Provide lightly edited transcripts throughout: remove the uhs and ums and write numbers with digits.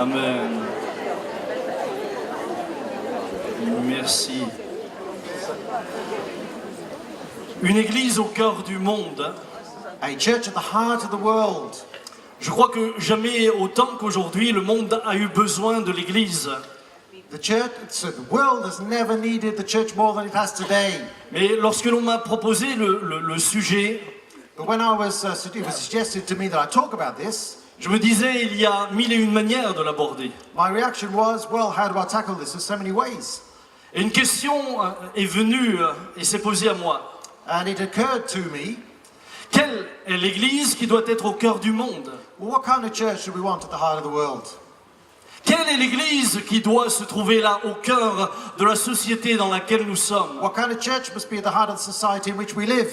Amen. Merci. Une église au cœur du monde. A church at the heart of the world. Je crois que jamais autant qu'aujourd'hui, le monde a eu besoin de l'église. The world has never needed the church more than it has today. Mais lorsque l'on m'a proposé le sujet, But when it was suggested to me that I talk about this, je me disais, il y a mille et une manières de l'aborder. my reaction was, well, how do I tackle this? There's so many ways. Et une question est venue et s'est posée à moi. And it occurred to me, Quelle est l'église qui doit être au cœur du monde? well, what kind of church do we want at the heart of the world? Quelle est l'église qui doit se trouver là, au cœur de la société dans laquelle nous sommes? What kind of church must be at the heart of the society in which we live?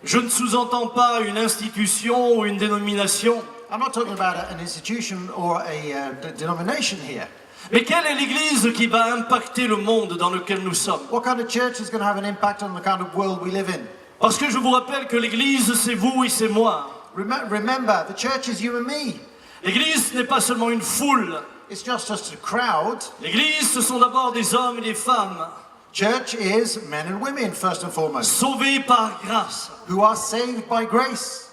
Je ne sous-entends pas une institution ou une dénomination. I'm not talking about an institution or a denomination here. Mais quelle est l'église qui va impacter le monde dans lequel nous sommes? What kind of church is going to have an impact on the kind of world we live in? Parce que je vous rappelle que l'église, c'est vous et c'est moi. Remember, the church is you and me. L'église, ce n'est pas seulement une foule. It's just a crowd. L'église, ce sont d'abord des hommes et des femmes. Church is men and women, first and foremost, Sauvés par grâce. who are saved by grace.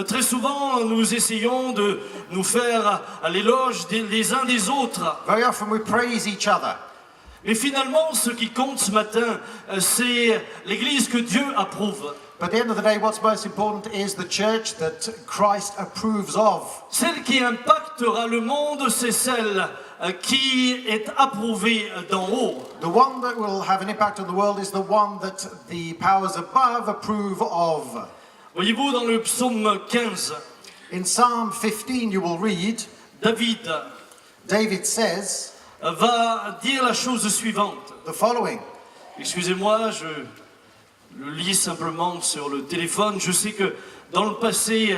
Très souvent, nous essayons de nous faire l'éloge les uns des autres. Very often we praise each other. Mais finalement, ce qui compte ce matin, c'est l'église que Dieu approuve. But at the end of the day, what's most important is the church that Christ approves of. Celle qui impactera le monde, c'est celle qui est approuvée d'en haut. The one that will have an impact on the world is the one that the powers above approve of. Voyez-vous, dans le psaume 15, In Psalm 15, you will read, David says va dire la chose suivante. the following. Excusez-moi, je le lis simplement sur le téléphone. Je sais que dans le passé,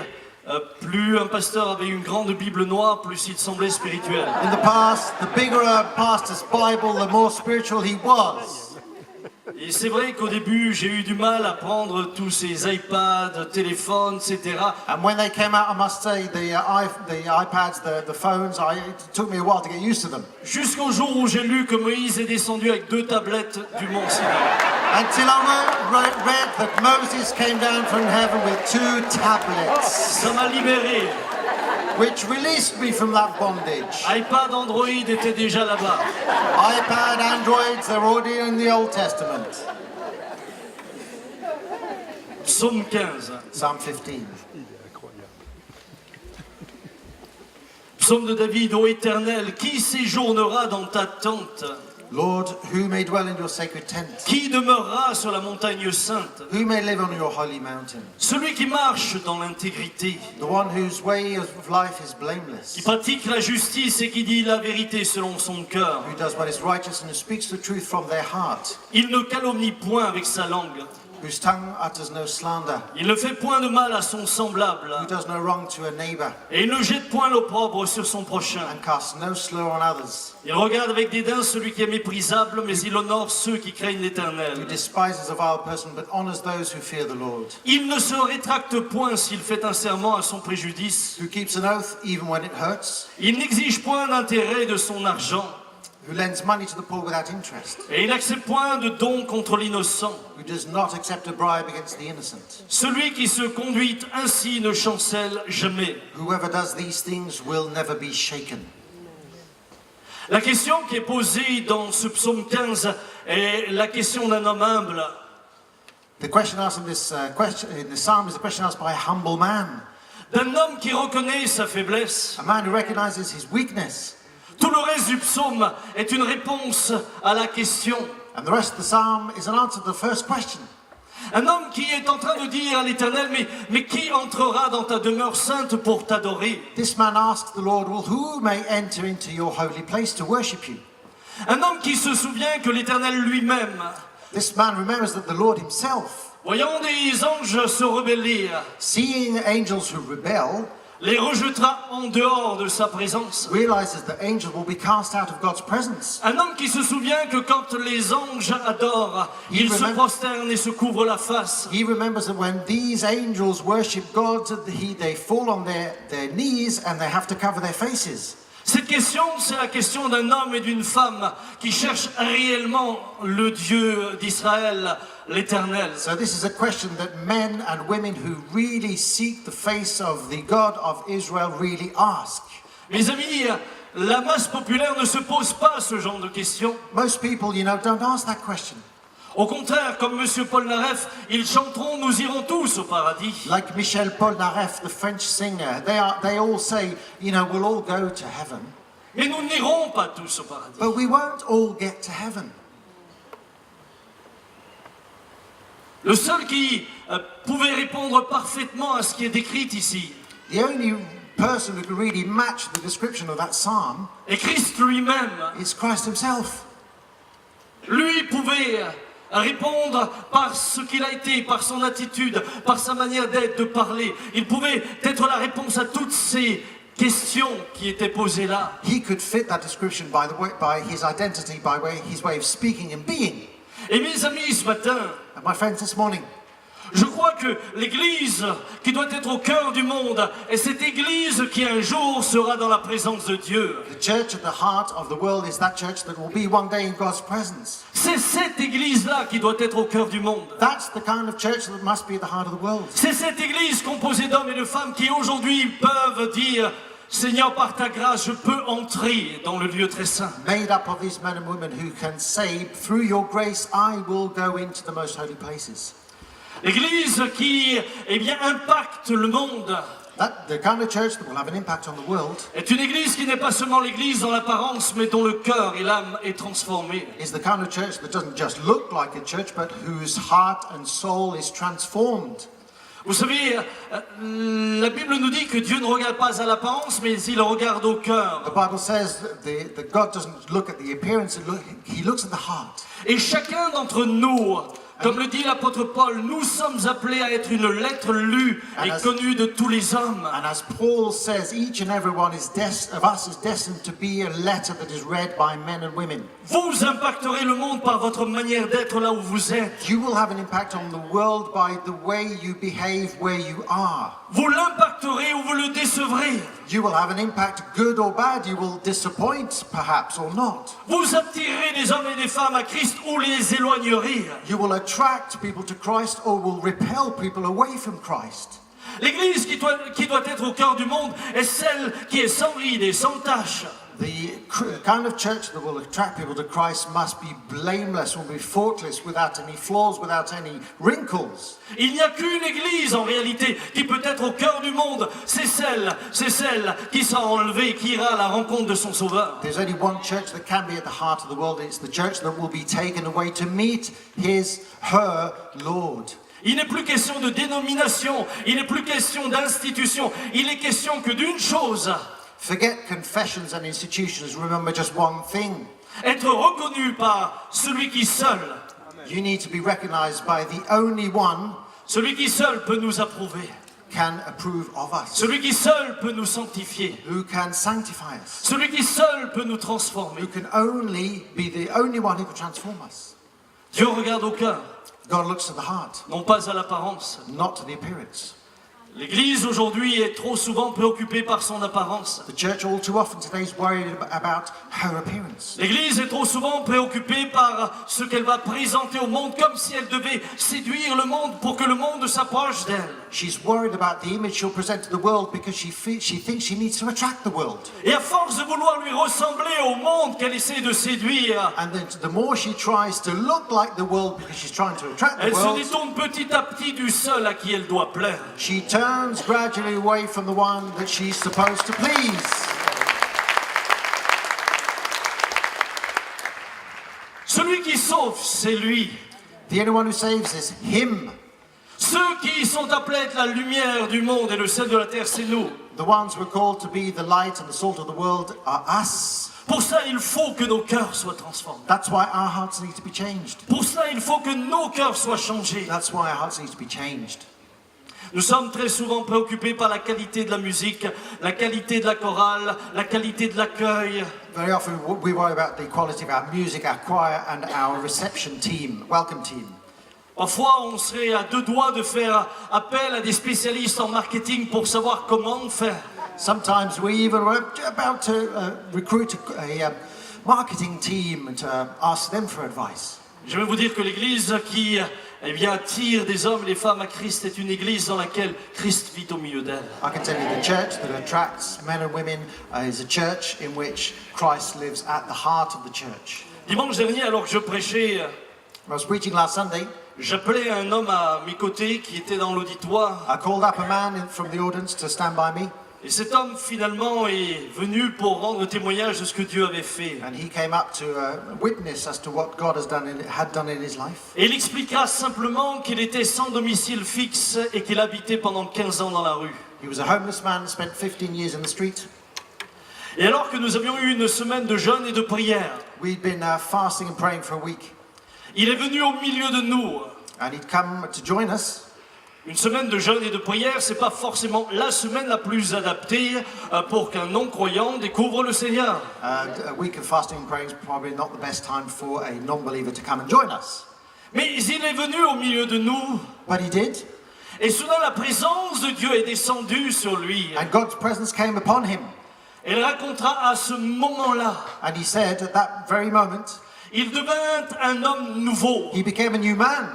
plus un pasteur avait une grande Bible noire, plus il semblait spirituel. In the past, the bigger a pastor's Bible, the more spiritual he was. Et c'est vrai qu'au début, j'ai eu du mal à prendre tous ces iPads, téléphones, etc. And when they came out, I must say, the iPads, the phones, it took me a while to get used to them. Jusqu'au jour où j'ai lu que Moïse est descendu avec 2 tablettes du mont Sinaï. Until I read that Moses came down from heaven with 2 tablets, Ça m'a libéré. which released me from that bondage. iPad, Android était déjà là-bas. iPad, Androids, they're already in the Old Testament. Psaume 15. Psalm 15. Psaume de David, ô Éternel, qui séjournera dans ta tente? Lord, who may dwell in your sacred tent? Qui demeurera sur la montagne sainte? Who may live on your holy mountain? Celui qui marche dans l'intégrité, The one whose way of life is blameless, qui pratique la justice et qui dit la vérité selon son cœur. who does what is righteous and who speaks the truth from their heart, Il ne calomnie point avec sa langue. whose tongue utters no slander, Il ne fait point de mal à son semblable. who does no wrong to a neighbor, Et il ne jette point l'opprobre sur son prochain. and casts no slur on others, Il regarde avec dédain celui qui est méprisable, mais il honore ceux qui craignent who l'Éternel. despises a vile person but honors those who fear the Lord, Il ne se rétracte point s'il fait un serment à son préjudice. who keeps an oath even when it hurts, Il n'exige point d'intérêt de son argent. who lends money to the poor without interest, Et il n'accepte point de don contre l'innocent. who does not accept a bribe against the innocent. Celui qui se conduit ainsi ne chancelle jamais. Whoever does these things will never be shaken. La question qui est posée dans ce psaume 15 est la question d'un homme humble. The question asked in this in the psalm is a question asked by a humble man, D'un homme qui reconnaît sa faiblesse. a man who recognizes his weakness. Tout le reste du psaume est une réponse à la question. And the rest of the psalm is an answer to the first question. Un homme qui est en train de dire à l'Éternel, mais qui entrera dans ta demeure sainte pour t'adorer? This man asks the Lord, well, who may enter into your holy place to worship you? Un homme qui se souvient que l'Éternel lui-même, This man remembers that the Lord himself, voyant des anges se rebeller, seeing angels who rebel, les rejettera en dehors de sa présence. realizes that angels will be cast out of God's presence. Un homme qui se souvient que quand les anges adorent, ils se prosternent et se couvrent la face. He remembers that when these angels worship God, they fall on their knees and they have to cover their faces. Cette question, c'est la question d'un homme et d'une femme qui cherchent réellement le Dieu d'Israël, l'Éternel. So this is a question that men and women who really seek the face of the God of Israel really ask. Mes amis, la masse populaire ne se pose pas ce genre de questions. Most people, don't ask that question. Au contraire, comme M. Polnareff, ils chanteront « Nous irons tous au paradis ». Like Michel Polnareff, the French singer, they all say, we'll all go to heaven. Mais nous n'irons pas tous au paradis. But we won't all get to heaven. Le seul qui pouvait répondre parfaitement à ce qui est décrit ici The only person who can really match the description of that psalm est Christ lui-même. is Christ himself. Lui pouvait répondre par ce qu'il a été, par son attitude, par sa manière d'être, de parler. Il pouvait être la réponse à toutes ces questions qui étaient posées là. He could fit that description by his identity, his way of speaking and being. Et mes amis, ce matin, And my friends, this morning, je crois que l'Église qui doit être au cœur du monde est cette Église qui un jour sera dans la présence de Dieu. the church at the heart of the world is that church that will be one day in God's presence. C'est cette Église-là qui doit être au cœur du monde. That's the kind of church that must be at the heart of the world. C'est cette Église composée d'hommes et de femmes qui aujourd'hui peuvent dire « Seigneur, par ta grâce, je peux entrer dans le lieu très saint. Made up of these men and women who can say, through your grace, I will go into the most holy places. » L'Église qui impacte le monde The kind of church that will have an impact on the world est une Église qui n'est pas seulement l'Église dans l'apparence, mais dont le cœur et l'âme est transformée. is the kind of church that doesn't just look like a church, but whose heart and soul is transformed. Vous savez, la Bible nous dit que Dieu ne regarde pas à l'apparence, mais il regarde au cœur. The Bible says that God doesn't look at the appearance, he looks at the heart. Et chacun d'entre nous, comme le dit l'apôtre Paul, nous sommes appelés à être une lettre lue et connue de tous les hommes. And as Paul says, each and every one of us is destined to be a letter that is read by men and women. Vous impacterez le monde par votre manière d'être là où vous êtes. You will have an impact on the world by the way you behave where you are. Vous l'impacterez ou vous le décevrez. You will have an impact, good or bad. You will disappoint, perhaps, or not. Vous attirerez des hommes et des femmes à Christ ou les éloignerez. You will attract people to Christ or will repel people away from Christ. L'Église qui doit être au cœur du monde est celle qui est sans ride et sans tache. The kind of church that will attract people to Christ must be blameless, will be faultless, without any flaws, without any wrinkles. Il n'y a qu'une Église en réalité qui peut être au cœur du monde. C'est celle qui sera enlevée et qui ira à la rencontre de son Sauveur. There's only one church that can be at the heart of the world. It's the church that will be taken away to meet her Lord. Il n'est plus question de dénomination, il n'est plus question d'institution, il est question que d'une chose. Forget confessions and institutions. Remember just one thing. Être reconnu par celui qui seul, You need to be recognized by the only one celui qui seul peut nous approuver, can approve of us, celui qui seul peut nous sanctifier, who can sanctify us, celui qui seul peut nous transformer. who can only be the only one who can transform us. Dieu regarde au cœur, God looks to the heart, non pas à l'apparence. not to the appearance. L'Église aujourd'hui est trop souvent préoccupée par son apparence. The church all too often today is worried about her appearance. L'Église est trop souvent préoccupée par ce qu'elle va présenter au monde, comme si elle devait séduire le monde pour que le monde s'approche d'elle. She's worried about the image she'll present to the world because she thinks she needs to attract the world. Et à force de vouloir lui ressembler au monde qu'elle essaie de séduire, And then the more she tries to look like the world because she's trying to attract the elle se world, détourne petit à petit du seul à qui elle doit plaire. she turns gradually away from the one that she's supposed to please. Celui qui sauve, c'est lui. The only one who saves is him. Ceux qui sont appelés à être la lumière du monde et le sel de la terre, c'est nous. The ones who are called to be the light and the salt of the world are us. Pour ça, il faut que nos cœurs soient transformés. That's why our hearts need to be changed. Pour ça, il faut que nos cœurs soient changés. That's why our hearts need to be changed. Nous sommes très souvent préoccupés par la qualité de la musique, la qualité de la chorale, la qualité de l'accueil. Very often we worry about the quality of our music, our choir and our reception team, welcome team. Parfois, on serait à deux doigts de faire appel à des spécialistes en marketing pour savoir comment faire. Sometimes we even were about to recruit a marketing team and to ask them for advice. Je vais vous dire que l'église qui attire des hommes et des femmes à Christ est une église dans laquelle Christ vit au milieu d'elle. I can tell you the church that attracts men and women is a church in which Christ lives at the heart of the church. Dimanche dernier, alors que je prêchais, I was preaching last Sunday. j'appelais un homme à mes côtés qui était dans l'auditoire. I called up a man from the audience to stand by me. Et cet homme, finalement, est venu pour rendre témoignage de ce que Dieu avait fait. And he came up to witness as to what God had done in his life. Et il expliqua simplement qu'il était sans domicile fixe et qu'il habitait pendant 15 ans dans la rue. He was a homeless man, spent 15 years in the street. Et alors que nous avions eu une semaine de jeûne et de prière, We'd been fasting and praying for a week. il est venu au milieu de nous. And he'd come to join us. Une semaine de jeûne et de prière, c'est pas forcément la semaine la plus adaptée pour qu'un non-croyant découvre le Seigneur. And a week of fasting and praying is probably not the best time for a non-believer to come and join us. Mais il est venu au milieu de nous, But he did. et soudain la présence de Dieu est descendue sur lui. And God's presence came upon him. Et il racontera à ce moment-là, And he said at that very moment, il devint un homme nouveau, he became a new man,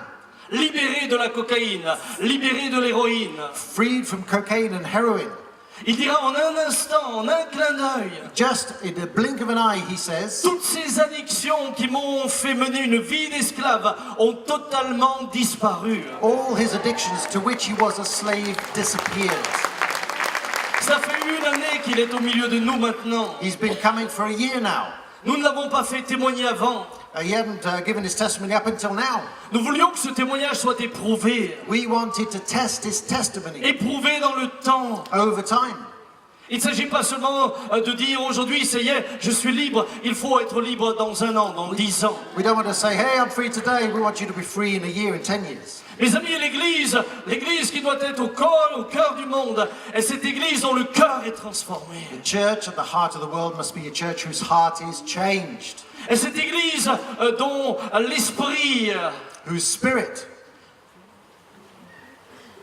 libéré de la cocaïne, libéré de l'héroïne. freed from cocaine and heroin. Il dira en un instant, en un clin d'œil, Just in the blink of an eye, he says, toutes ces addictions qui m'ont fait mener une vie d'esclave ont totalement disparu. all his addictions to which he was a slave disappeared. Ça fait une année qu'il est au milieu de nous maintenant. He's been coming for a year now. Nous ne l'avons pas fait témoigner avant. He hadn't given his testimony up until now. Nous voulions que ce témoignage soit éprouvé. We wanted to test his testimony Éprouvé dans le temps. over time. Il ne s'agit pas seulement de dire aujourd'hui, ça y est, je suis libre. Il faut être libre dans 1 an, dans 10 ans. We don't want to say, hey, I'm free today. We want you to be free in a year, in 10 years. Mes amis, l'église qui doit être au cœur du monde, est cette église dont le cœur est transformé. The church at the heart of the world must be a church whose heart is changed, Et cette église dont l'esprit whose spirit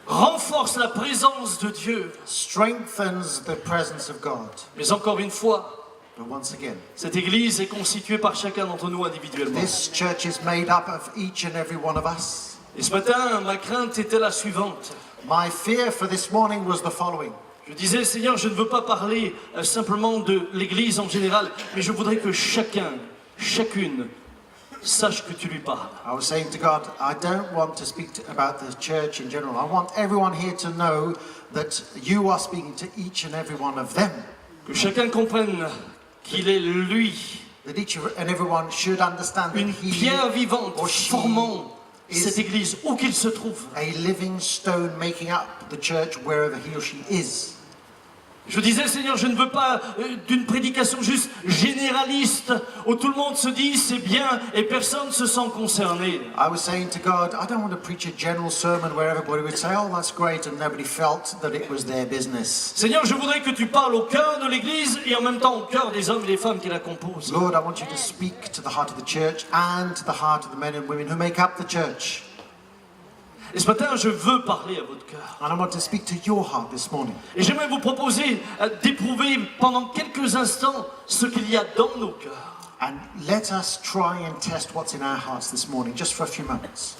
renforce la présence de Dieu. strengthens the presence of God. Mais encore une fois, But once again, cette église est constituée par chacun d'entre nous individuellement. this church is made up of each and every one of us. Et ce matin, ma crainte était la suivante. My fear for this morning was the following. Je disais, Seigneur, je ne veux pas parler simplement de l'église en général, mais je voudrais que chacune, sache que tu lui parles. I was saying to God, I don't want to speak about the church in general. I want everyone here to know that you are speaking to each and every one of them. Que chacun comprenne qu'il est lui, That each and everyone should understand that une he pierre vivante or she formant is cette église, où qu'il se trouve. a living stone making up the church wherever he or she is. Je disais, Seigneur, je ne veux pas d'une prédication juste généraliste où tout le monde se dit c'est bien et personne ne se sent concerné. I was saying to God, I don't want to preach a general sermon where everybody would say, oh, that's great, and nobody felt that it was their business. Seigneur, je voudrais que tu parles au cœur de l'Église et en même temps au cœur des hommes et des femmes qui la composent. Lord, I want you to speak to the heart of the church and to the heart of the men and women who make up the church. Et ce matin, je veux parler à votre cœur. And I want to speak to your heart this morning. Et j'aimerais vous proposer d'éprouver pendant quelques instants ce qu'il y a dans nos cœurs. And let us try and test what's in our hearts this morning, just for a few moments.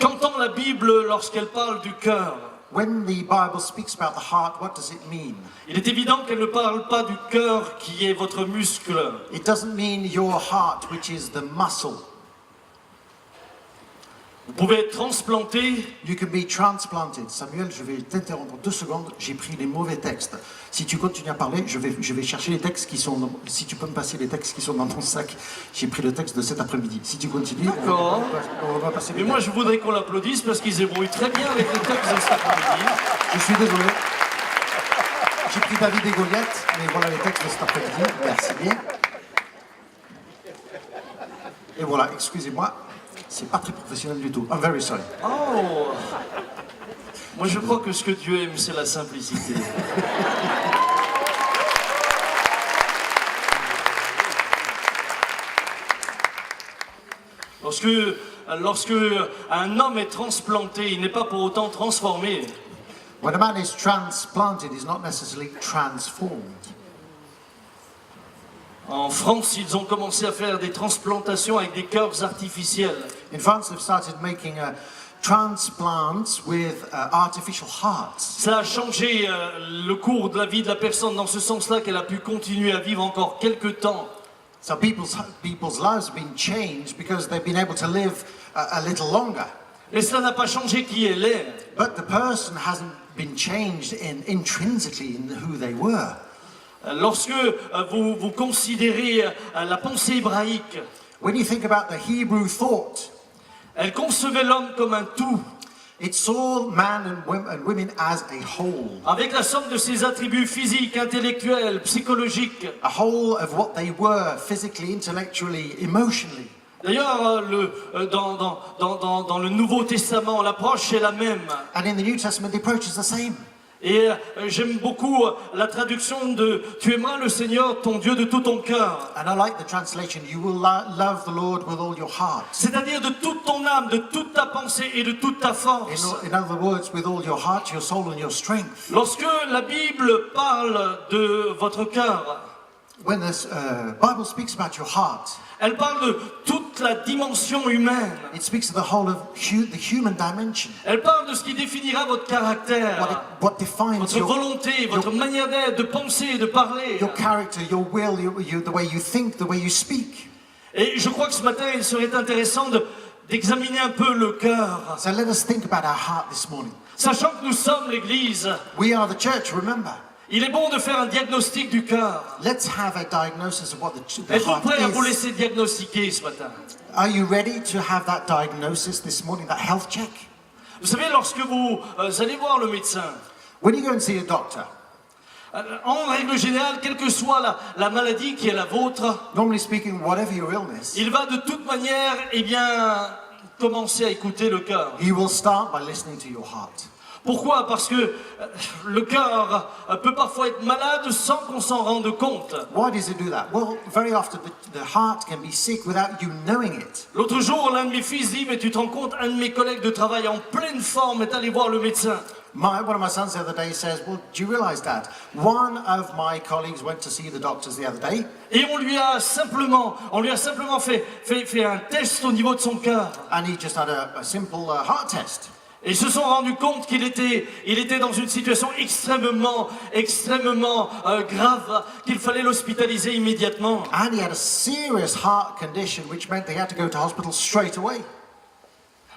Qu'entend la Bible lorsqu'elle parle du cœur? When the Bible speaks about the heart, what does it mean? Il est évident qu'elle ne parle pas du cœur qui est votre muscle. It doesn't mean your heart, which is the muscle. Vous pouvez être transplanté. You can be transplanted. Samuel, je vais t'interrompre 2 secondes. J'ai pris les mauvais textes. Si tu continues à parler, je vais chercher les textes qui sont... Si tu peux me passer les textes qui sont dans ton sac, j'ai pris le texte de cet après-midi. Si tu continues, D'accord. on va passer les Mais moi, textes. je voudrais qu'on l'applaudisse parce qu'ils ébrouillent très bien avec les textes de cet après-midi. Je suis désolé. J'ai pris David et Goliath, mais voilà les textes de cet après-midi. Merci bien. Et voilà, excusez-moi. C'est pas très professionnel du tout. I'm very sorry. Oh! Moi, je crois que ce que Dieu aime, c'est la simplicité. Lorsque un homme est transplanté, il n'est pas pour autant transformé. When a man is transplanted, he's not necessarily transformed. En France, ils ont commencé à faire des transplantations avec des cœurs artificiels. In France, they've started making transplants with artificial hearts. Ça a changé le cours de la vie de la personne dans ce sens-là qu'elle a pu continuer à vivre encore quelques temps. So people's lives have been changed because they've been able to live a little longer. Mais cela n'a pas changé qui elle est. But the person hasn't been changed intrinsically in who they were. Lorsque vous considérez la pensée hébraïque, When you think about the Hebrew thought, elle concevait l'homme comme un tout, it saw man and women as a whole. avec la somme de ses attributs physiques, intellectuels, psychologiques. A whole of what they were physically, intellectually, emotionally. D'ailleurs, dans le Nouveau Testament, l'approche est la même. And in the New Testament, the approach is the same. Et j'aime beaucoup la traduction de « Tu aimeras le Seigneur, ton Dieu, de tout ton cœur And I like the translation, you will love the Lord with all your heart. ». C'est-à-dire de toute ton âme, de toute ta pensée et de toute ta force. In other words, with all your heart, your soul and your strength. Lorsque la Bible parle de votre cœur, When the Bible speaks about your heart, elle parle de toute la dimension humaine. it speaks of the whole of the human dimension. Elle parle de ce qui définira votre caractère, What defines votre volonté, votre manière d'être, de penser et de parler. your character, your will, the way you think, the way you speak. Et je crois que ce matin, il serait intéressant d'examiner un peu le cœur. So let us think about our heart this morning. Sachant que nous sommes l'Église, We are the church, remember. il est bon de faire un diagnostic du cœur. Let's have a diagnosis of what the Êtes-vous heart prêts à vous is. laisser diagnostiquer ce matin? Are you ready to have that diagnosis this morning, that health check? Vous savez, lorsque vous allez voir le médecin, When you go and see a doctor, en règle générale, quelle que soit la maladie qui est la vôtre, normally speaking, whatever your illness, il va de toute manière, eh bien, commencer à écouter le cœur. he will start by listening to your heart. Pourquoi? Parce que le cœur peut parfois être malade sans qu'on s'en rende compte. Why does it do that? Well, very often the heart can be sick without you knowing it. L'autre jour, l'un de mes fils dit, mais tu te rends compte, un de mes collègues de travail en pleine forme est allé voir le médecin. One of my sons the other day says, well, do you realize that? One of my colleagues went to see the doctors the other day, Et on lui a simplement fait un test au niveau de son cœur. and he just had a simple heart test. Et ils se sont rendus compte qu'il était dans une situation extrêmement grave, qu'il fallait l'hospitaliser immédiatement. And he had a serious heart condition, which meant they had to go to hospital straight away.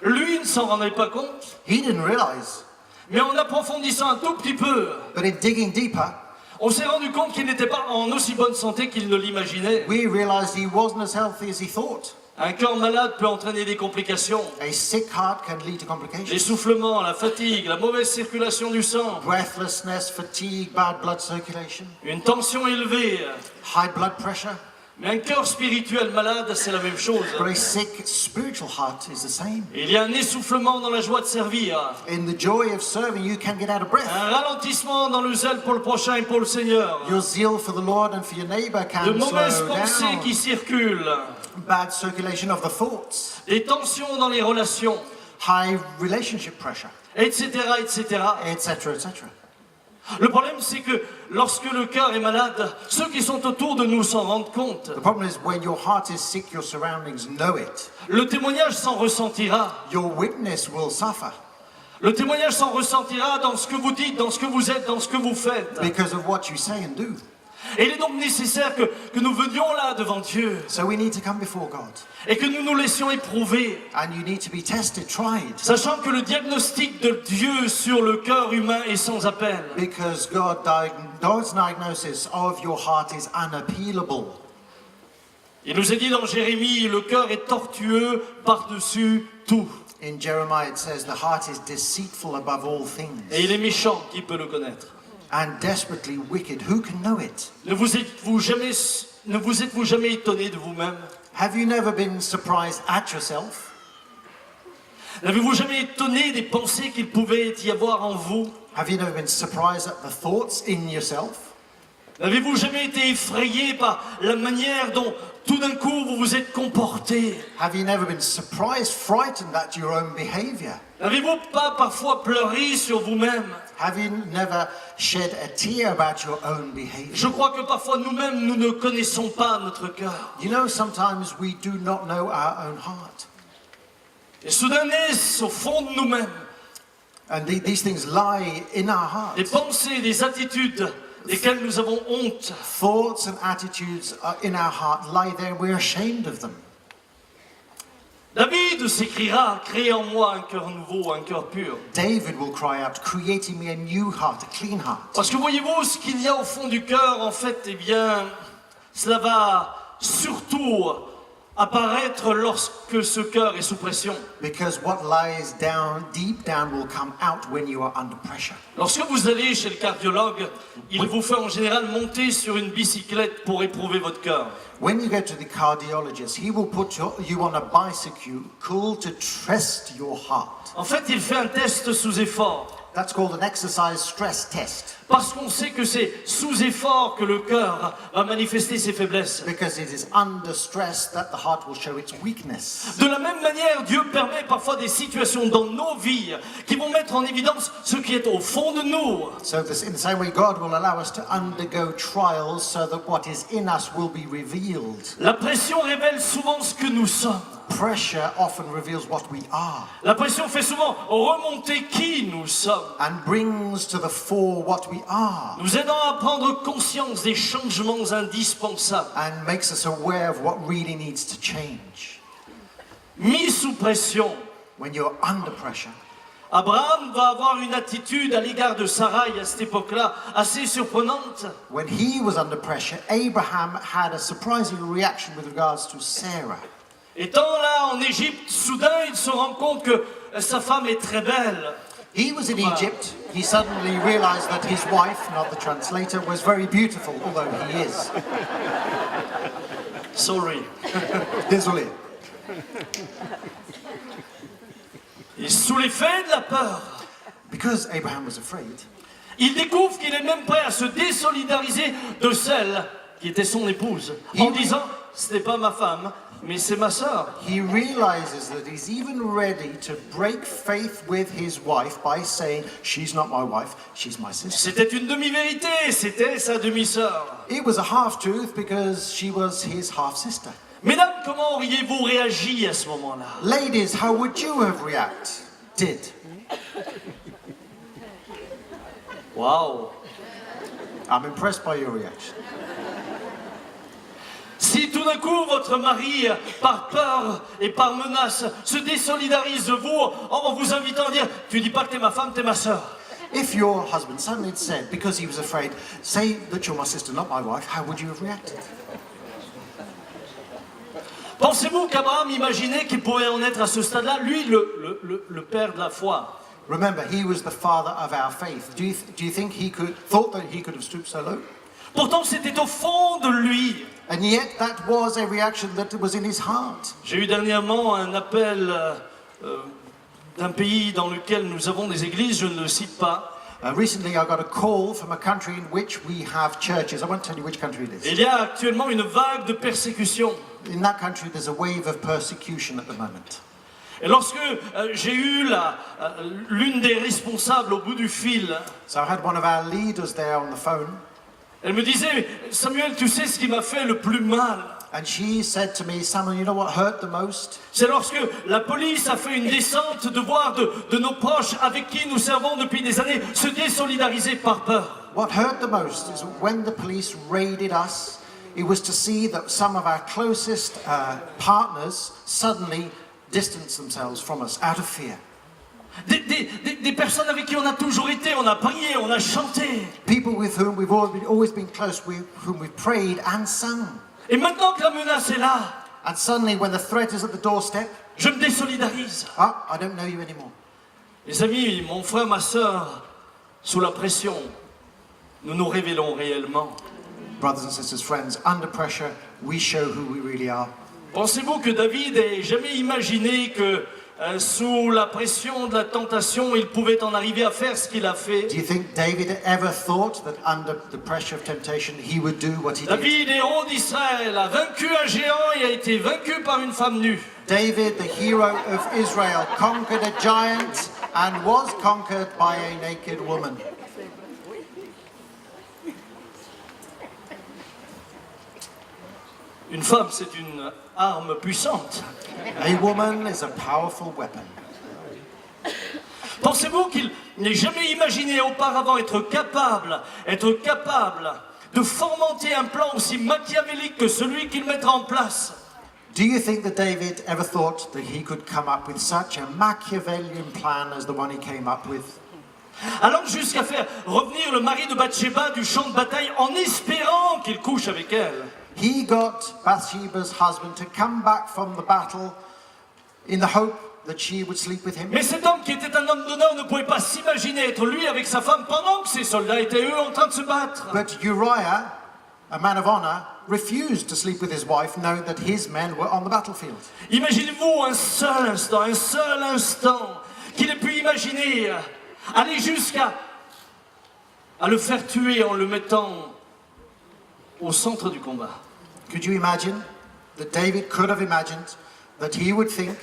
Lui ne s'en rendait pas compte, He didn't realize, mais en approfondissant un tout petit peu, but in digging deeper, on s'est rendu compte qu'il n'était pas en aussi bonne santé qu'il ne l'imaginait. we realized he wasn't as healthy as he thought. Un cœur malade peut entraîner des complications. A sick heart can lead to complications. L'essoufflement, la fatigue, la mauvaise circulation du sang, Breathlessness, fatigue, bad blood circulation, une tension élevée. high blood pressure. Mais un cœur spirituel malade, c'est la même chose. But a sick spiritual heart is the same. Il y a un essoufflement dans la joie de servir, In the joy of serving, you can get out of breath. un ralentissement dans le zèle pour le prochain et pour le Seigneur, Your zeal for the Lord and for your neighbor de can mauvaises slow pensées down. qui circulent, Bad circulation of the thoughts, des tensions dans les relations, high relationship pressure, etc., etc. etc., etc. Le problème, c'est que lorsque le cœur est malade, ceux qui sont autour de nous s'en rendent compte. The problem is when your heart is sick, your surroundings know it. Le témoignage s'en ressentira. Your witness will suffer Le témoignage s'en ressentira dans ce que vous dites, dans ce que vous êtes, dans ce que vous faites. because of what you say and do. Et il est donc nécessaire que nous venions là devant Dieu So we need to come before God. et que nous nous laissions éprouver, And you need to be tested, tried. sachant que le diagnostic de Dieu sur le cœur humain est sans appel. Because God's diagnosis of your heart is unappealable. Il nous est dit dans Jérémie, le cœur est tortueux par-dessus tout. In Jeremiah it says the heart is deceitful above all things Et il est méchant, qui peut le connaître? and desperately wicked. Who can know it? Ne vous êtes-vous jamais étonné de vous-même? Have you never been surprised at yourself? N'avez-vous jamais étonné des pensées qu'il pouvait y avoir en vous? Have you never been surprised at the thoughts in yourself? N'avez-vous jamais été effrayé par la manière dont tout d'un coup vous vous êtes comporté? Have you never been surprised, frightened at your own behavior? N'avez-vous pas parfois pleuré sur vous-même? Have you never shed a tear about your own behavior? Je crois que parfois nous-mêmes, nous ne connaissons pas notre cœur. You know, sometimes we do not know our own heart. Et soudain naissent au fond de nous-mêmes And these things lie in our des heart. pensées, des attitudes desquelles nous avons honte. Thoughts and attitudes are in our heart lie there. We're ashamed of them. David s'écrira, créez en moi un cœur nouveau, un cœur pur. David will cry out, creating me a new heart, a clean heart. Parce que voyez-vous, ce qu'il y a au fond du cœur, en fait, eh bien, cela va surtout apparaître lorsque ce cœur est sous pression. Because what lies down, deep down, will come out when you are under pressure. Lorsque vous allez chez le cardiologue, il vous fait en général monter sur une bicyclette pour éprouver votre cœur. When you go to the cardiologist, he will put you on a bicycle to test your heart. En fait, il fait un test sous effort. That's called an exercise stress test. Parce qu'on sait que c'est sous effort que le cœur va manifester ses faiblesses. Because it is under stress that the heart will show its weakness. De la même manière, Dieu permet parfois des situations dans nos vies qui vont mettre en évidence ce qui est au fond de nous. So in the same way, God will allow us to undergo trials so that what is in us will be revealed. La pression révèle souvent ce que nous sommes. Pressure often reveals what we are La pression fait souvent remonter qui nous sommes, and brings to the fore what we are nous aidant à prendre conscience des changements indispensables. and makes us aware of what really needs to change. Mis sous pression, When you're under pressure, Abraham va avoir une attitude à l'égard de Sarai à cette époque-là assez surprenante. when he was under pressure, Abraham had a surprising reaction with regards to Sarah. Étant là en Égypte, soudain il se rend compte que sa femme est très belle. He was in Egypt. He suddenly realized that his wife, not the translator, was very beautiful, although he is. Sorry. Désolé. Et sous l'effet de la peur, Because Abraham was afraid, il découvre qu'il est même prêt à se désolidariser de celle qui était son épouse, en disant « ce n'est pas ma femme, mais c'est ma sœur ». he realizes that he's even ready to break faith with his wife by saying, she's not my wife, she's my sister. C'était une demi-vérité, c'était sa demi-sœur. It was a half-truth because she was his half-sister. Mesdames, comment auriez-vous réagi à ce moment-là? Ladies, how would you have reacted? Waouh! I'm impressed by your reaction. Si tout d'un coup votre mari, par peur et par menace, se désolidarise de vous en vous invitant à dire « tu dis pas que t'es ma femme, t'es ma sœur ». If your husband suddenly said, because he was afraid, say that you're my sister, not my wife, how would you have reacted? Pensez-vous qu'Abraham imaginait qu'il pouvait en être à ce stade-là, lui, le père de la foi? Remember, he was the father of our faith. Do you think he thought that he could have stooped so low? Pourtant, c'était au fond de lui. And yet that was a reaction that was in his heart. J'ai eu dernièrement un appel d'un pays dans lequel nous avons des églises, je ne le cite pas. Recently I got a call from a country in which we have churches. I won't tell you which country it is. Il y a actuellement une vague de persécution. In that country there's a wave of persecution at the moment. Et lorsque j'ai eu l'une des responsables au bout du fil, So I had one of our leaders there on the phone, elle me disait « Samuel, tu sais ce qui m'a fait le plus mal? and she said to me, Samuel, you know what hurt the most? C'est lorsque la police a fait une descente de voir de nos proches avec qui nous servons depuis des années se désolidariser par peur. What hurt the most is when the police raided us, it was to see that some of our closest partners suddenly distanced themselves from us out of fear. Des personnes avec qui on a toujours été, on a prié, on a chanté. People with whom we've always been close, with whom we've prayed and sung. Et maintenant que la menace est là, And suddenly when the threat is at the doorstep, je me désolidarise. I don't know you anymore. Les amis, mon frère, ma sœur, sous la pression, nous nous révélons réellement. Brothers and sisters, friends, under pressure, we show who we really are. Pensez-vous que David ait jamais imaginé que sous la pression de la tentation, il pouvait en arriver à faire ce qu'il a fait? Do you think David ever thought that under the pressure of temptation he would do what he did? David, héros d'Israël, a vaincu un géant et a été vaincu par une femme nue. David, the hero of Israel, conquered a giant and was conquered by a naked woman. Une femme, c'est une arme puissante. A woman is a powerful weapon. Pensez-vous qu'il n'ait jamais imaginé auparavant être capable de fomenter un plan aussi machiavélique que celui qu'il mettra en place? Do you think that David ever thought that he could come up with such a Machiavellian plan as the one he came up with? Allant jusqu'à faire revenir le mari de Bathsheba du champ de bataille en espérant qu'il couche avec elle. He got Bathsheba's husband to come back from the battle in the hope that she would sleep with him. Mais cet homme qui était un homme d'honneur ne pouvait pas s'imaginer être lui avec sa femme pendant que ses soldats étaient eux en train de se battre. But Uriah, a man of honor, refused to sleep with his wife, knowing that his men were on the battlefield. Imaginez-vous un seul instant qu'il ait pu imaginer aller jusqu'à le faire tuer en le mettant au centre du combat. Could you imagine that David could have imagined that he would think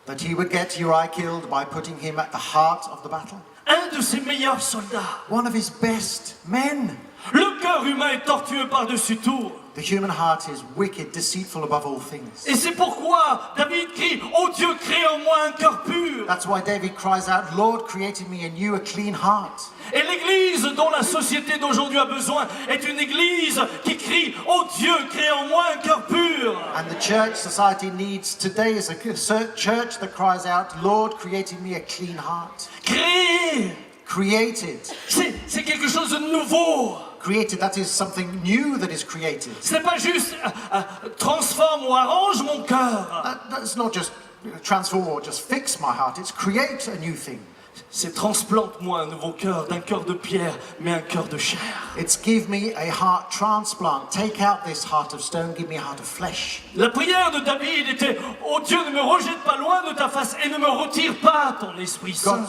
that he would get Uriah killed by putting him at the heart of the battle? Un de ses meilleurs soldats. One of his best men. Le cœur humain est tortueux par-dessus tout. The human heart is wicked, deceitful above all things. Et c'est pourquoi David crie « Oh Dieu, crée en moi un cœur pur !» That's why David cries out, Lord, create in me anew a clean heart. Et l'église dont la société d'aujourd'hui a besoin est une église qui crie « Oh Dieu, crée en moi un cœur pur !» And the church society needs today is a church that cries out, Lord, create in me a clean heart. Créer, Created. c'est quelque chose de nouveau. Created, that is something new that is created. Ce n'est pas juste transforme ou arrange mon cœur. That's not just transform or just fix my heart, it's create a new thing. C'est transplante-moi un nouveau cœur, d'un cœur de pierre, mais un cœur de chair. It's give me a heart transplant. Take out this heart of stone, give me a heart of flesh. La prière de David était « Oh Dieu, ne me rejette pas loin de ta face et ne me retire pas ton Esprit Saint. »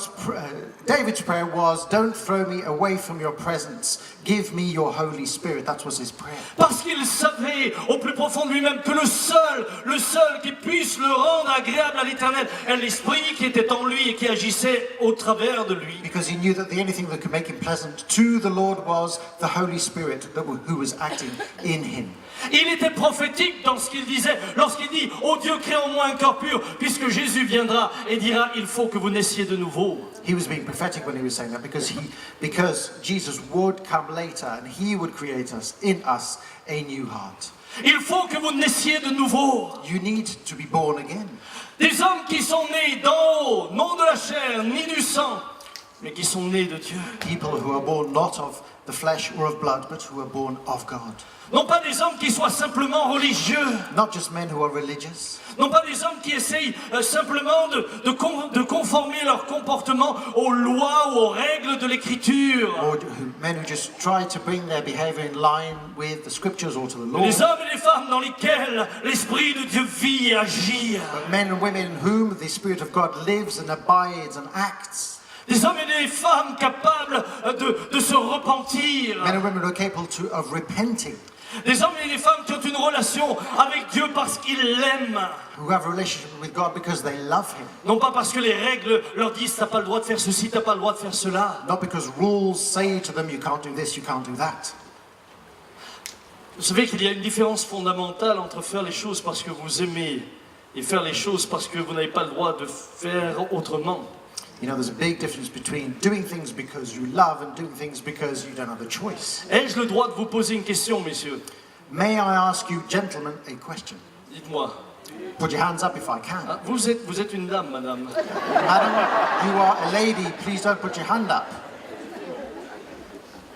David's prayer was, don't throw me away from your presence. Give me your Holy Spirit. That was his prayer. Parce qu'il savait au plus profond de lui-même que le seul qui puisse le rendre agréable à l'Éternel est l'Esprit qui était en lui et qui agissait au travers de lui. Because he knew that the only thing that could make him pleasant to the Lord was the Holy Spirit who was acting in him. Il était prophétique dans ce qu'il disait lorsqu'il dit « Oh Dieu, crée en moi un cœur pur, puisque Jésus viendra et dira « Il faut que vous naissiez de nouveau. » He was being prophetic when he was saying that because Jesus would come later and he would create in us a new heart. Il faut que vous naissiez de nouveau. You need to be born again. Des hommes qui sont nés d'en haut, non de la chair ni du sang, mais qui sont nés de Dieu. People who are born not of the flesh or of blood, but who are born of God. Non pas des hommes qui soient simplement religieux. Not just men who are religious. Non pas des hommes qui essayent simplement de conformer leur comportement aux lois ou aux règles de l'Écriture. Or men who just try to bring their behavior in line with the scriptures or to the law. Les hommes et les femmes dans lesquels l'Esprit de Dieu vit et agit. But men and women in whom the Spirit of God lives and abides and acts. Des hommes et des femmes capables de se repentir. Men and women who are capable of repenting. Des hommes et des femmes qui ont une relation avec Dieu parce qu'ils l'aiment. Who have a relationship with God because they love Him. Non pas parce que les règles leur disent t'as pas le droit de faire ceci, t'as pas le droit de faire cela. Not because rules say to them you can't do this, you can't do that. Vous savez qu'il y a une différence fondamentale entre faire les choses parce que vous aimez et faire les choses parce que vous n'avez pas le droit de faire autrement. You know, there's a big difference between doing things because you love and doing things because you don't have a choice. Ai-je le droit de vous poser une question, messieurs? May I ask you, gentlemen, a question? Dites-moi. Put your hands up if I can. Ah, vous êtes une dame, madame. Madam, you are a lady. Please don't put your hand up.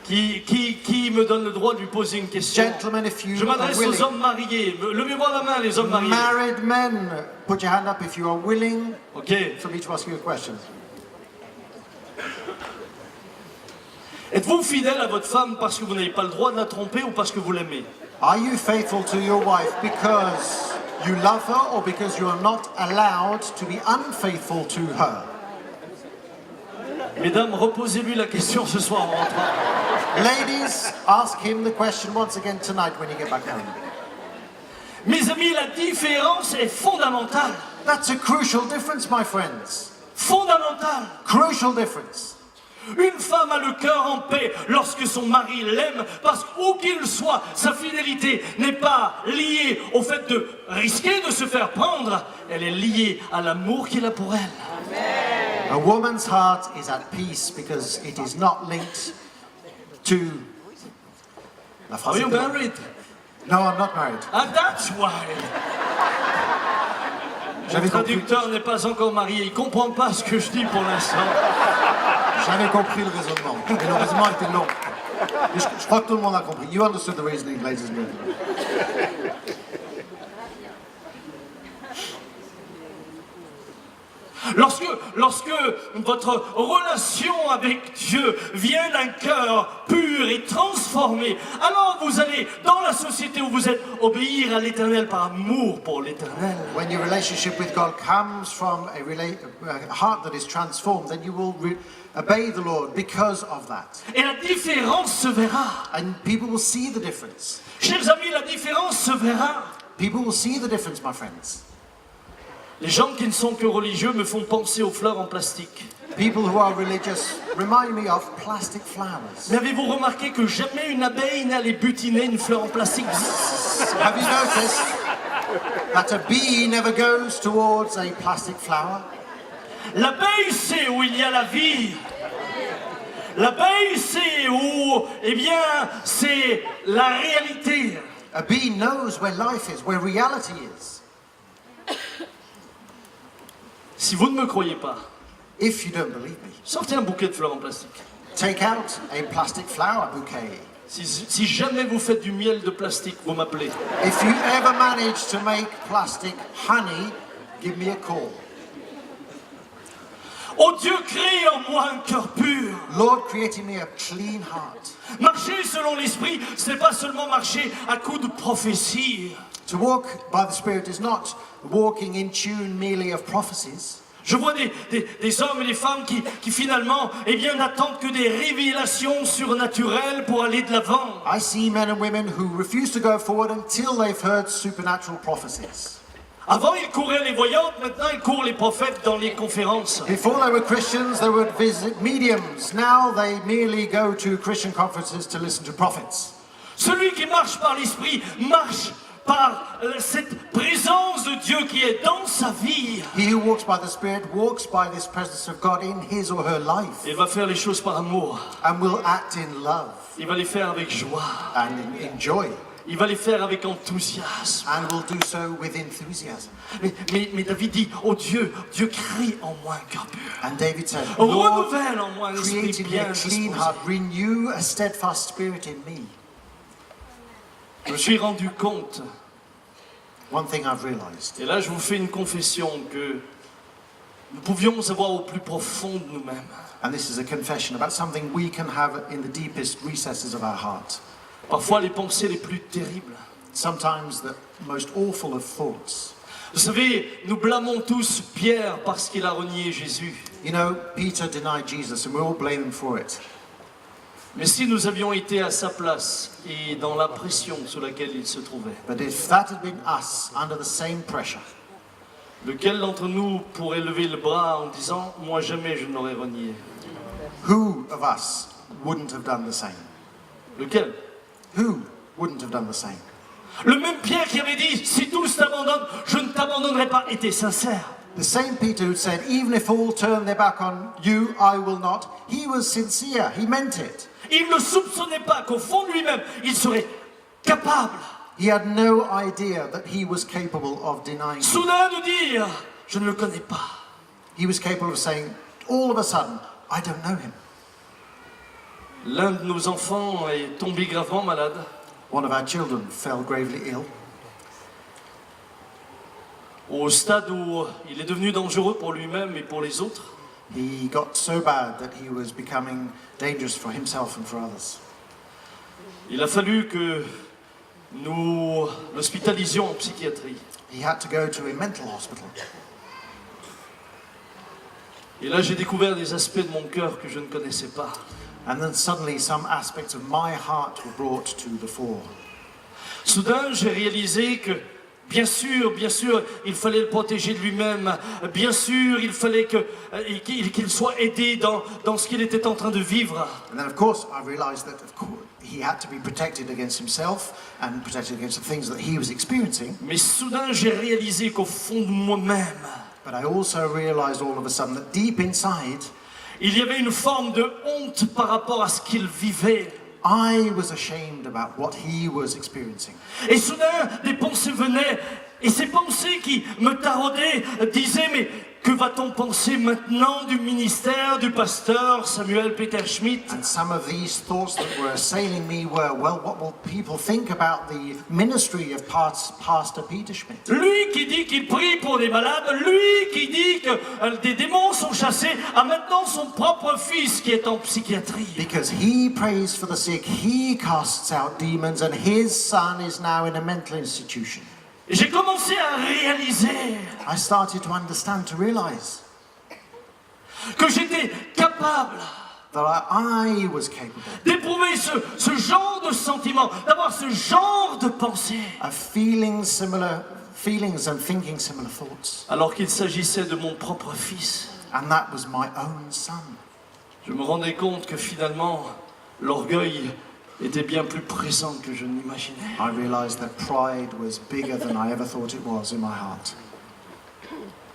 Qui me donne le droit de lui poser une question? Gentlemen, if you Je are m'adresse willing. aux hommes mariés. Levez-moi la main, les hommes mariés. Married men, put your hand up if you are willing Ok. for me to ask you a question. Êtes-vous fidèle à votre femme parce que vous n'avez pas le droit de la tromper ou parce que vous l'aimez? Are you faithful to your wife because you love her or because you are not allowed to be unfaithful to her? Mesdames, reposez-lui la question ce soir en rentrant. Ladies, ask him the question once again tonight when you get back home. Mes amis, la différence est fondamentale. That's a crucial difference, my friends. Fondamentale. Crucial difference. Une femme a le cœur en paix lorsque son mari l'aime, parce qu'où qu'il soit, sa fidélité n'est pas liée au fait de risquer de se faire prendre, elle est liée à l'amour qu'il a pour elle. A woman's heart is at peace because it is not linked to... La Are phrase you était- married? No, I'm not married. And that's why. Mon J'avais compris, traducteur n'est pas encore marié, il comprend pas ce que je dis pour l'instant. j'avais compris le raisonnement. Et le raisonnement était long. Et je crois que tout le monde a compris. You understood the reasoning, ladies and gentlemen. Lorsque votre relation avec Dieu vient d'un cœur pur et transformé, alors vous allez, dans la société où vous êtes, obéir à l'Éternel par amour pour l'Éternel. When your relationship with God comes from a heart that is transformed, then you will obey the Lord because of that. Et la différence se verra. And people will see the difference. Chers amis, la différence se verra. People will see the difference, my friends. Les gens qui ne sont que religieux me font penser aux fleurs en plastique. People who are religious remind me of plastic flowers. Mais avez-vous remarqué que jamais une abeille n'est allée butiner une fleur en plastique? Have you noticed that a bee never goes towards a plastic flower? L'abeille sait où il y a la vie. L'abeille sait où, eh bien, c'est la réalité. A bee knows where life is, where reality is. Si vous ne me croyez pas, If you don't believe me, sortez un bouquet de fleurs en plastique. take out a plastic flower bouquet. Si jamais vous faites du miel de plastique, vous m'appelez. If you ever manage to make plastic honey, give me a call. Oh Dieu, crée en moi un cœur pur. Lord, create in me a clean heart. Marcher selon l'esprit, ce n'est pas seulement marcher à coups de prophétie. To walk by the Spirit is not walking in tune merely of prophecies. Je vois des hommes et des femmes qui finalement, eh bien, n'attendent que des révélations surnaturelles pour aller de l'avant. I see men and women who refuse to go forward until they've heard supernatural prophecies. Avant, ils couraient les voyantes, maintenant, ils courent les prophètes dans les conférences. Before they were Christians, they would visit mediums. Now they merely go to Christian conferences to listen to prophets. Celui qui marche par l'esprit marche par cette présence de Dieu qui est dans sa vie. He who walks by the Spirit walks by this presence of God in his or her life Il va faire les choses par amour. and will act in love Il va les faire avec joie. and in joy Il va les faire avec enthousiasme. and will do so with enthusiasm. Mais David dit, oh Dieu, Dieu crée en moi un cœur pur. And David said, Lord, Renouvelle en moi un esprit create in me bien a clean disposé. heart, renew a steadfast spirit in me. Je me suis rendu compte, One thing I've realized, et là je vous fais une confession, que nous pouvions avoir au plus profond de nous-mêmes. and this is a confession about something we can have in the deepest recesses of our heart. Parfois les pensées les plus terribles. Sometimes the most awful of thoughts. Vous savez, nous blâmons tous Pierre parce qu'il a renié Jésus. You know, Peter denied Jesus and we all blame him for it. Mais si nous avions été à sa place et dans la pression sous laquelle il se trouvait, But if that had been us under the same pressure, lequel d'entre nous pourrait lever le bras en disant « Moi jamais je n'aurais renié » who of us wouldn't have done the same? Lequel? Who wouldn't have done the same? Le même Pierre qui avait dit « Si tous t'abandonnent, je ne t'abandonnerai pas » était sincère. The same Peter who said, even if all turn their back on you, I will not. He was sincere. He meant it. Il ne soupçonnait pas qu'au fond de lui-même, il serait capable, He had no idea that he was capable of denying him. soudain de dire « Je ne le connais pas ». He was capable of saying, all of a sudden, I don't know him. L'un de nos enfants est tombé gravement malade. One of our children fell gravely ill, Au stade où il est devenu dangereux pour lui-même et pour les autres. he got so bad that he was becoming dangerous for himself and for others. Il a fallu que nous l'hospitalisions en psychiatrie. He had to go to a mental hospital. Et là, j'ai découvert des aspects de mon cœur que je ne connaissais pas. And then suddenly some aspects of my heart were brought to the fore. Soudain, j'ai réalisé que Bien sûr, il fallait le protéger de lui-même. Bien sûr, il fallait qu'il soit aidé dans ce qu'il était en train de vivre. And then of course I realized that he had to be protected against himself and protected against the things that he was experiencing. Mais soudain, j'ai réalisé qu'au fond de moi-même, But I also realized all of a sudden that deep inside, il y avait une forme de honte par rapport à ce qu'il vivait. I was ashamed about what he was experiencing. Et soudain, des pensées venaient, et ces pensées qui me taraudaient disaient, mais que va-t-on penser maintenant du ministère du pasteur Samuel Peter Schmidt? And some of these thoughts that were assailing me were, well, what will people think about the ministry of Pastor Peter Schmidt? Lui qui dit qu'il prie pour les malades, lui qui dit que des démons sont chassés, a maintenant son propre fils qui est en psychiatrie. Because he prays for the sick, he casts out demons, and his son is now in a mental institution. Et j'ai commencé à réaliser I started to understand, to realize que j'étais capable that I was capable d'éprouver ce genre de sentiment, d'avoir ce genre de pensée, of feeling similar feelings and thinking similar thoughts. alors qu'il s'agissait de mon propre fils. And that was my own son. Je me rendais compte que finalement, l'orgueil était bien plus présent que je n'imaginais. I realized that pride was bigger than I ever thought it was in my heart.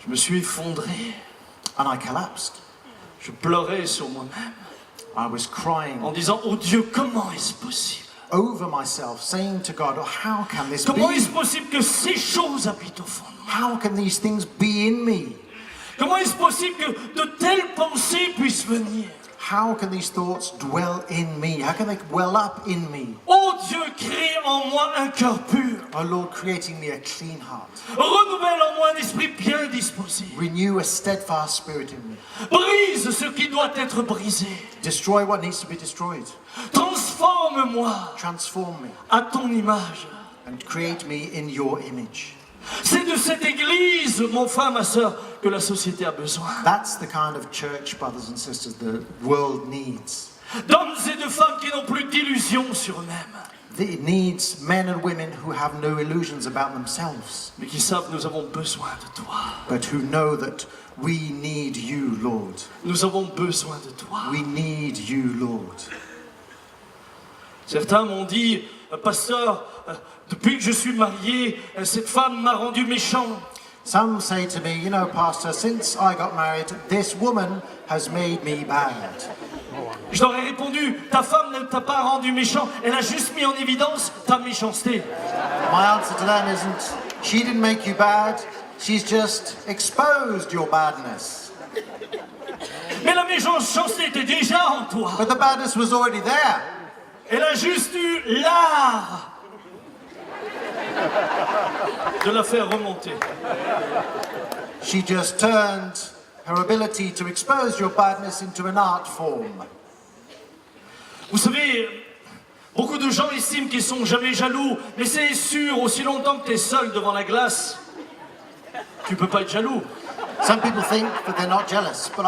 Je me suis effondré, And I collapsed. je pleurais sur moi-même, I was crying en disant, oh Dieu, comment est-ce possible? over myself, saying to God, oh, how can this Comment est-ce be? possible que ces choses habitent au fond de moi? How can these things be in me? Comment est-ce possible que de telles pensées puissent venir? How can these thoughts dwell in me? How can they well up in me? Oh Dieu, crée en moi un cœur pur. Oh Lord, creating me a clean heart. Renouvelle en moi un esprit bien disposé. Renew a steadfast spirit in me. Brise ce qui doit être brisé. Destroy what needs to be destroyed. Transforme-moi Transform me à ton image. and create me in your image. C'est de cette église, mon frère, ma soeur, que la société a besoin. That's the kind of church, brothers and sisters, the world needs. D'hommes et de femmes qui n'ont plus d'illusions sur eux-mêmes, It needs men and women who have no illusions about themselves, mais qui savent nous avons besoin de toi. but who know that we need you, Lord. Nous avons besoin de toi. We need you, Lord. Certains m'ont dit, pasteur, depuis que je suis marié, cette femme m'a rendu méchant. Some say to me, you know, Pastor, since I got married, this woman has made me bad. Je leur ai répondu, ta femme ne t'a pas rendu méchant, elle a juste mis en évidence ta méchanceté. My answer to them isn't, she didn't make you bad, she's just exposed your badness. Mais la méchanceté était déjà en toi. But the badness was already there. Elle a juste eu l'art de la faire remonter. She just turned her ability to expose your badness into an art form. Vous savez, beaucoup de gens estiment qu'ils sont jamais jaloux, mais c'est sûr, aussi longtemps que tu es seul devant la glace, tu peux pas être jaloux. Some people think that they're not jealous, but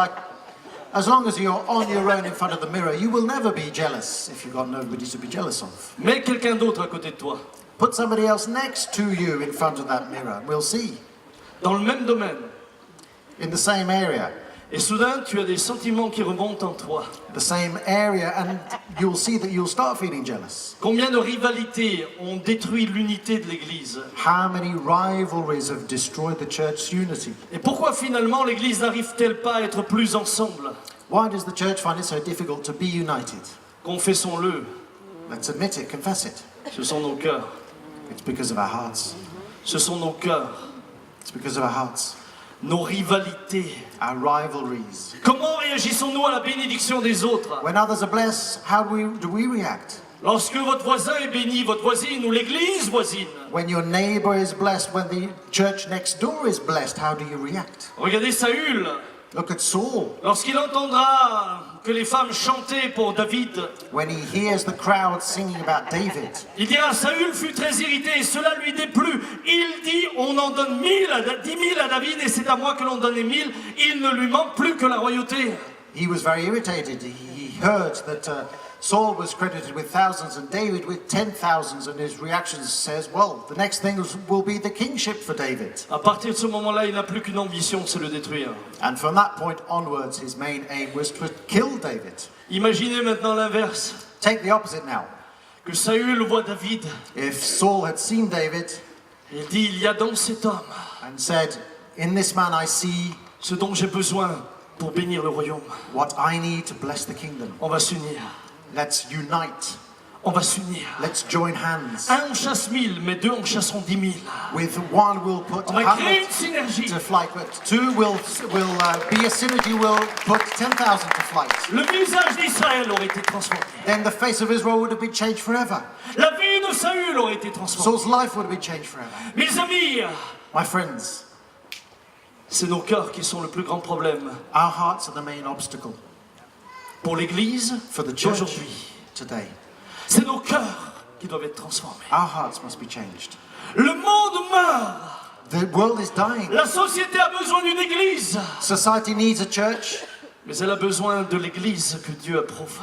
as long as you're on your own in front of the mirror, you will never be jealous if you've got nobody to be jealous of. Mets quelqu'un d'autre à côté de toi, Put somebody else next to you in front of that mirror, and we'll see. dans le même domaine. In the same area, Et soudain, tu as des sentiments qui remontent en toi. the same area, and you'll see that you'll start feeling jealous. Combien de rivalités ont détruit l'unité de l'Église? How many rivalries have destroyed the church's unity? Et pourquoi finalement l'Église n'arrive-t-elle pas à être plus ensemble? Why does the church find it so difficult to be united? Confessons-le, Let's admit it, confess it. ce sont nos cœurs. It's because of our hearts. Ce sont nos cœurs, It's because of our hearts. nos rivalités. Our rivalries. Comment réagissons-nous à la bénédiction des autres? When others are blessed, how do we react? Lorsque votre voisin est béni, votre voisine ou l'église voisine. When your neighbor is blessed, when the church next door is blessed, how do you react? Regardez Saül, Look at Saul. lorsqu'il entendra que les femmes chantaient pour David, When he hears the crowd singing about David, il dira, Saül fut très irrité et cela lui déplut. Il dit, on en donne 1000 à David et c'est à moi que l'on donne les 1000. Il ne lui manque plus que la royauté. he was very irritated. He heard that Saul was credited with thousands and David with 10,000s, and his reaction says, well, the next thing will be the kingship for David. À partir de ce moment-là, il n'a plus qu'une ambition, c'est le détruire. And from that point onwards, his main aim was to kill David. Imaginez maintenant l'inverse, Take the opposite now. que Saül voit David, If Saul had seen David il dit, il y a dans cet homme and said, in this man I see ce dont j'ai besoin pour bénir le royaume. what I need to bless the kingdom. On va s'unir, Let's unite. on va s'unir. Let's join hands. Un en chasse 1000, mais deux en chasseront 10 000. With one we'll put On va créer 100 une synergie. to flight, but two will be a synergy, will put 10,000 to flight. Le visage d'Israël aurait été transformé. Then the face of Israel would have been changed forever. La vie de Saül aurait été transformée. Saul's life would have been changed forever. Mes amis, My friends, c'est nos cœurs qui sont le plus grand problème our hearts are the main obstacle pour l'Église for the church d'aujourd'hui. today. C'est nos cœurs qui doivent être transformés. Our hearts must be changed. Le monde meurt. The world is dying. La société a besoin d'une Église. Society needs a church, Mais elle a besoin de l'Église que Dieu approuve.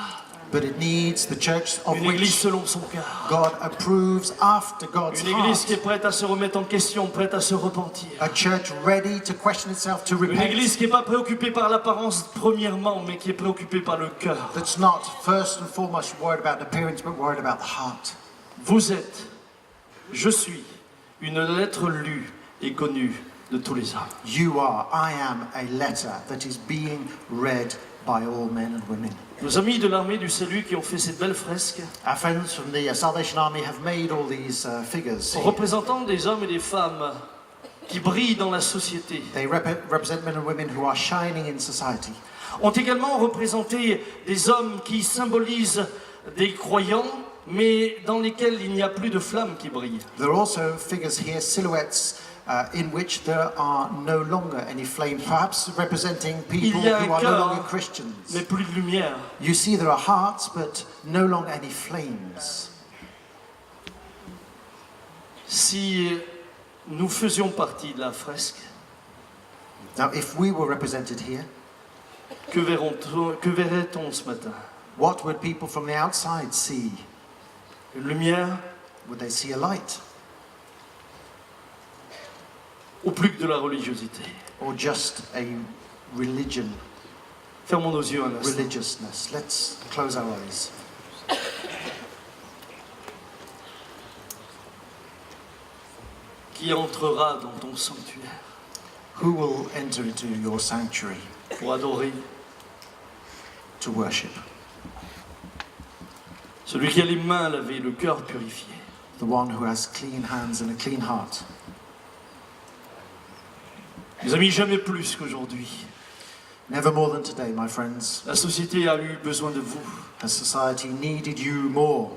but it needs the church of Une Église which selon son cœur. God approves after God's Une Église qui est heart. prête à se remettre en question, prête à se repentir. A church ready to question itself, to Une repent. Église qui n'est pas préoccupée par l'apparence premièrement, mais qui est préoccupée par le cœur. That's not first and foremost worried about appearance, but worried about the heart. Vous êtes, je suis, une lettre lue et connue de tous les hommes. You are, I am a letter that is being read by all men and women. Nos amis de l'armée du salut qui ont fait cette belle fresque, Our friends from the Salvation Army have made all these figures. représentant des hommes et des femmes qui brillent dans la société, They represent men and women who are shining in society. ont également représenté des hommes qui symbolisent des croyants, mais dans lesquels il n'y a plus de flammes qui brillent. There are also figures here, silhouettes, in which there are no longer any flames, perhaps representing people Il y a who un are no cœur, longer Christians. mais plus de lumière. You see there are hearts, but no longer any flames. Si nous faisions partie de la fresque, Now, if we were represented here, que verrait-on ce matin? what would people from the outside see? Une lumière Would they see a light? ou plus que de la religiosité? Or just a religion, Fermons nos yeux un instant. religiousness? Let's close our eyes. Qui entrera dans ton sanctuaire Who will enter into your sanctuary pour adorer? to worship? Celui qui a les mains lavées, le cœur purifié. The one who has clean hands and a clean heart. Mes amis, jamais plus qu'aujourd'hui. Never more than today, my friends. La société a eu besoin de vous. Has society needed you more?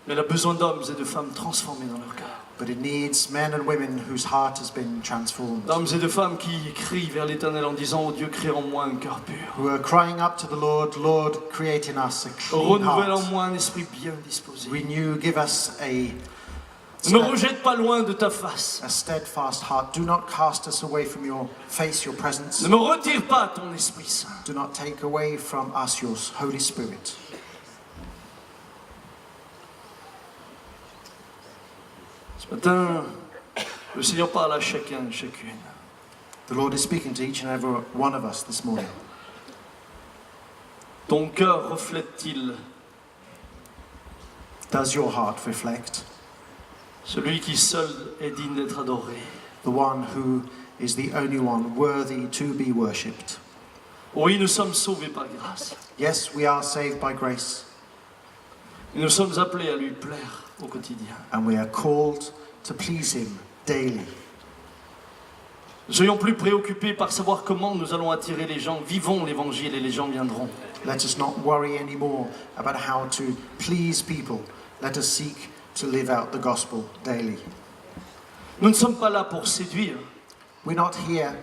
Elle a besoin d'hommes et de femmes transformés dans leur cœur. But it needs men and women whose heart has been transformed. D'hommes et de femmes qui crient vers l'Éternel en disant « Oh Dieu, crée en moi un cœur pur. Who are crying up to the Lord, Lord, create in us a clean Renouvelle en heart. moi un esprit bien disposé. Renew, give us Ne me rejette pas loin de ta face. a steadfast heart. Do not cast us away from your face, your presence. Ne me retire pas ton Esprit Saint. Do not take away from us your Holy Spirit. Ce matin, le Seigneur parle à chacun et chacune. The Lord is speaking to each and every one of us this morning. Ton cœur reflète-t-il Does your heart reflect celui qui seul est digne d'être adoré? the one who is the only one worthy to be worshipped? Oui, nous sommes sauvés par grâce. Yes, we are saved by grace, Et nous sommes appelés à lui plaire au quotidien. and we are called to please Him daily. Ne soyons plus préoccupés par savoir comment nous allons attirer les gens. Vivons l'Évangile et les gens viendront. Let us not worry anymore about how to please people. Let us seek to live out the gospel daily. Nous ne sommes pas là pour séduire. We're not here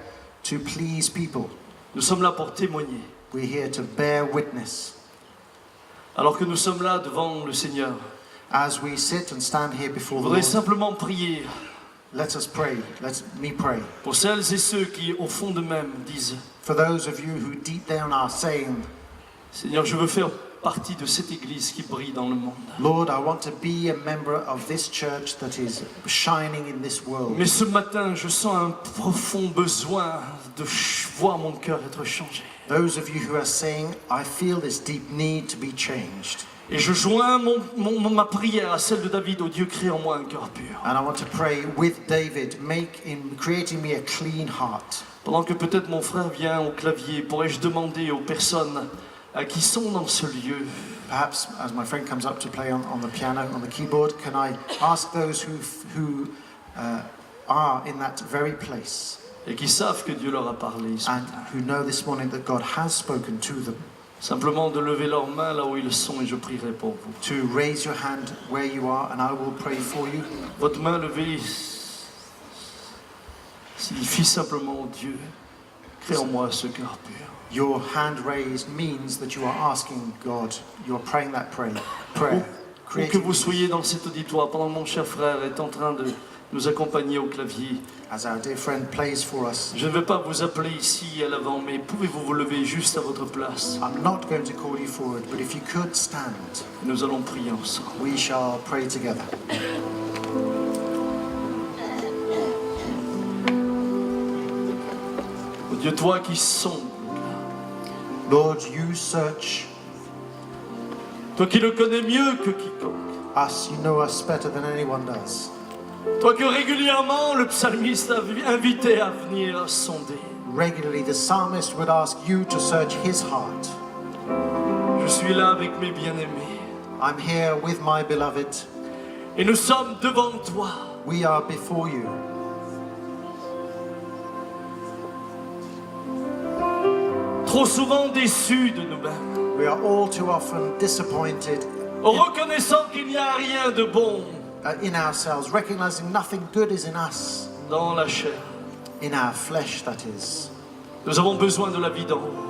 to please people. Nous sommes là pour témoigner. We're here to bear witness. Alors que nous sommes là devant le Seigneur, As we sit and stand here je before the voudrais Lord, simplement prier let us pray. Let me pray. pour celles et ceux qui, au fond d'eux-mêmes, disent For those of you who deep down are saying, « Seigneur, je veux faire partie de cette église qui brille dans le monde. Lord, I want to be a member of this church that is shining in this world. Mais ce matin, je sens un profond besoin de voir mon cœur être changé. Those of you who are saying, I feel this deep need to be changed. Et je joins ma prière à celle de David, au Dieu crée en moi un cœur pur. And I want to pray with David, creating me a clean heart. Pendant que peut-être mon frère vient au clavier, pourrais-je demander aux personnes qui sont dans ce lieu, Perhaps as my friend comes up to play on the piano, on the keyboard, can I ask those who are in that very place et qui savent que Dieu leur a parlé ce and matin, who know this morning that God has spoken to them, simplement de lever leurs mains là où ils sont et je prierai pour vous. to raise your hand where you are and I will pray for you. Votre main levée signifie simplement, oh Dieu, crée en moi ce cœur pur. Your hand raised means that you are asking God, you are praying that prayer. Où que Creating vous soyez dans cet auditoire, pendant que mon cher frère est en train de nous accompagner au clavier, as our dear friend plays for us. je ne vais pas vous appeler ici à l'avant, mais pouvez-vous vous lever juste à votre place? I'm not going to call you forward, but if you could stand, Nous allons prier ensemble. we shall pray together. Oh Dieu, toi qui sondes, Lord, you search toi qui le connais mieux que quiconque, us, you know us better than anyone does. toi que régulièrement le psalmiste a invité à venir sonder. Regularly, the psalmist would ask you to search his heart. Je suis là avec mes bien-aimés I'm here with my beloved. et nous sommes devant toi. We are before you. Trop souvent déçus de nous-mêmes, We are all too often disappointed reconnaissant qu'il n'y a rien de bon in ourselves, recognizing nothing good is in us, dans la chair. in our flesh, that is. Nous avons besoin de la vie d'en haut.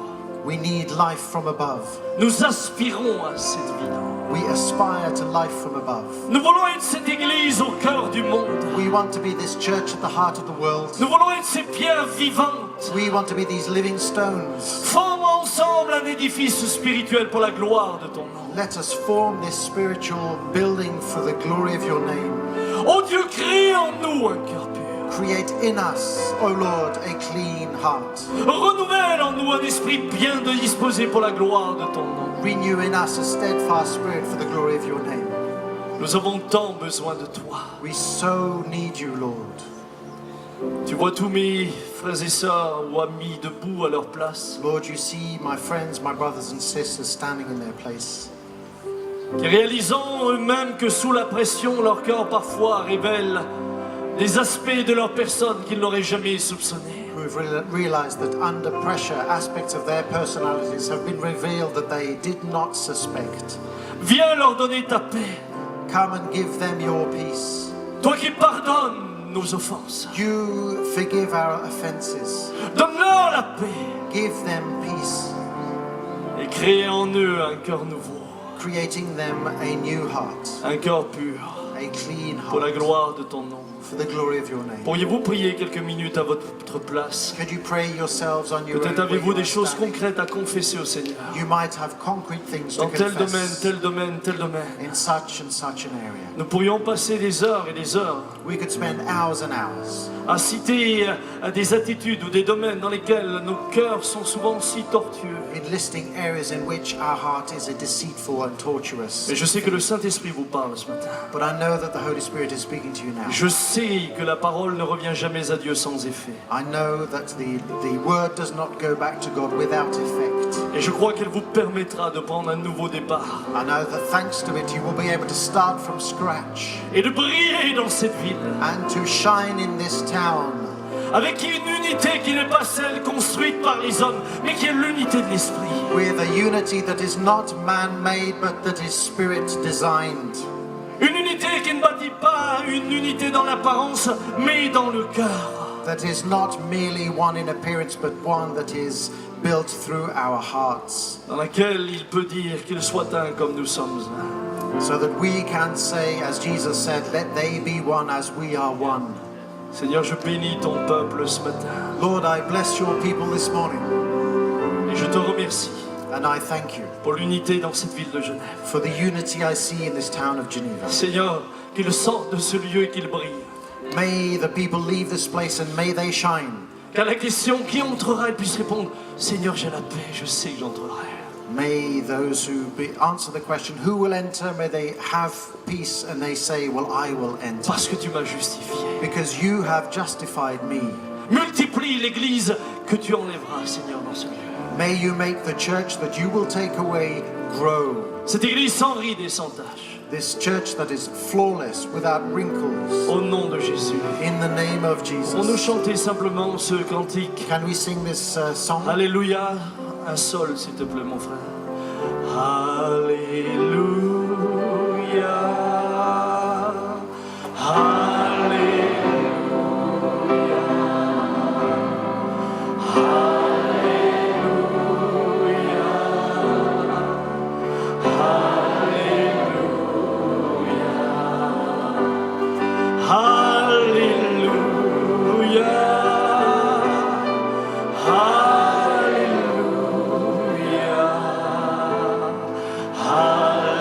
We need life from above. Nous aspirons à cette vie d'en haut. We aspire to life from above. Nous voulons être cette église au cœur du monde. We want to be this church at the heart of the world. Nous voulons être ces pierres vivantes. We want to be these living stones. Formons ensemble un édifice spirituel pour la gloire de ton nom. Let us form this spiritual building for the glory of your name. Oh Dieu, crée en nous un cœur pur. Create in us, O Lord, a clean heart. Renouvelle en nous un esprit bien disposé pour la gloire de ton nom. Renew in us a steadfast spirit for the glory of your name. Nous avons tant besoin de toi. We so need you, Lord. Tu vois tous mes frères et sœurs ou amis debout à leur place, Lord, you see my friends, my brothers and sisters standing in their place, qui réalisant eux-mêmes que sous la pression, leur cœur parfois révèle des aspects de leur personne qu'ils n'auraient jamais soupçonnés. who have realized that under pressure, aspects of their personalities have been revealed that they did not suspect. Viens leur donner ta paix. Come and give them your peace. Toi qui pardonnes nos offenses, You forgive our offenses. donne-leur la paix Give them peace, et crée en eux un cœur nouveau, creating them a new heart, un cœur pur a clean pour la heart, gloire de ton nom. for the glory of your name. Pourriez-vous prier quelques minutes à votre place? Could you pray yourselves on your own? Peut-être where avez-vous you des are choses standing? concrètes à confesser au Seigneur. You might have concrete things to Dans tel domaine, confess tel domaine, tel domaine. in such and such an area. Nous pourrions passer des heures et des heures We could spend hours and hours à citer des attitudes ou des domaines dans lesquels nos cœurs sont souvent si tortueux. in listing areas in which our heart is deceitful and tortuous. Mais je sais que le Saint-Esprit vous parle ce matin. But I know that the Holy Spirit is speaking to you now. Je sais que la parole ne revient jamais à Dieu sans effet. I know that the word does not go back to God without effect. Et je crois qu'elle vous permettra de prendre un nouveau départ I know that thanks to it you will be able to start from scratch et de briller dans cette ville and to shine in this town avec une unité qui n'est pas celle construite par les hommes, mais qui est l'unité de l'Esprit. with a unity that is not man-made but that is spirit-designed. Une unité qui ne bâtit pas une unité dans l'apparence, mais dans le cœur. That is not merely one in appearance but one that is built through our hearts, Dans laquelle il peut dire qu'il soit un comme nous sommes un. so that we can say, as Jesus said, let they be one as we are one. Seigneur, je bénis ton peuple ce matin Lord, I bless your people this morning et je te remercie And I thank you pour l'unité dans cette ville de Genève. for the unity I see in this town of Geneva. Seigneur, qu'il sorte de ce lieu et qu'il brille. May the people leave this place and may they shine. Qu'à la question qui entrera, il puisse répondre, Seigneur, j'ai la paix, je sais que j'entrerai. May those who answer the question, who will enter, may they have peace and they say, well, I will enter. Parce que tu m'as justifié. Because you have justified me. Multiplie l'église que tu enlèveras, Seigneur, dans ce lieu. May you make the church that you will take away grow. Cette église sans rides et sans taches. This church that is flawless, without wrinkles. Au nom de Jésus. In the name of Jesus. On nous chantait simplement ce cantique. Can we sing this song? Alléluia. Un sol, s'il te plaît, mon frère. Alléluia. Alléluia. Alléluia.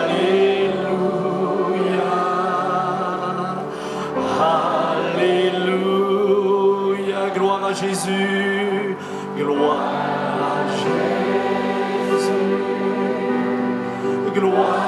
Alléluia. Alléluia, gloire à Jésus, gloire à Jésus, gloire